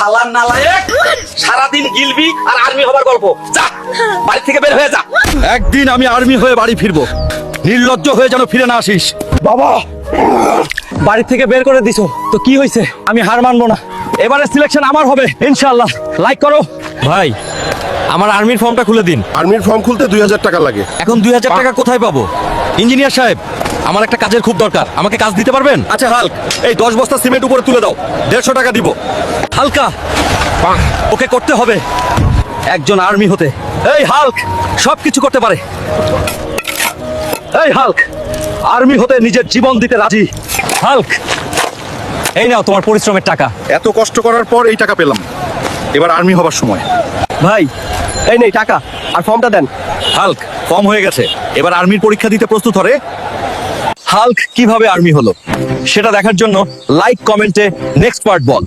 শালার নালায়েক, সারাদিন গিলবি আর আর্মি হবার গল্প। যা বাড়ি থেকে বের হয়ে যা। একদিন আমি আর্মি হয়ে বাড়ি ফিরবো, নির্লজ্জ হয়ে যেন ফিরে না আসিস। বাবা, বাড়ি থেকে বের করে দিছো তো কি হয়েছে? আমি হার মানবো না, এবারে সিলেকশন আমার হবে ইনশাআল্লাহ। লাইক করো। ভাই, আমার আর্মির ফর্মটা খুলে দিন। আর্মির ফর্ম খুলতে 2000 টাকা লাগে। এখন 2000 টাকা কোথায় পাবো? ইঞ্জিনিয়ার সাহেব, আমার একটা কাজের খুব দরকার, আমাকে কাজ দিতে পারবেন? আচ্ছা হাল্ক, এই 10 বস্তা সিমেন্ট উপরে তুলে দাও, 150 টাকা দিব। হালকা, ওকে করতে হবে একজন আর্মি হতে। এই হাল্ক সবকিছু করতে পারে। এই হাল্ক আর্মি হতে নিজের জীবন দিতে রাজি। হাল্ক, এই নাও তোমার পরিশ্রমের টাকা। এত কষ্ট করার পর এই টাকা পেলাম, এবার আর্মি হবার সময়। ভাই, এই নেই টাকা আর ফর্মটা দেন। হাল্ক ফর্ম হয়ে গেছে, এবার আর্মির পরীক্ষা দিতে প্রস্তুত হরে। হাল্ক কিভাবে আর্মি হলো সেটা দেখার জন্য লাইক কমেন্টে নেক্সট পার্ট বল।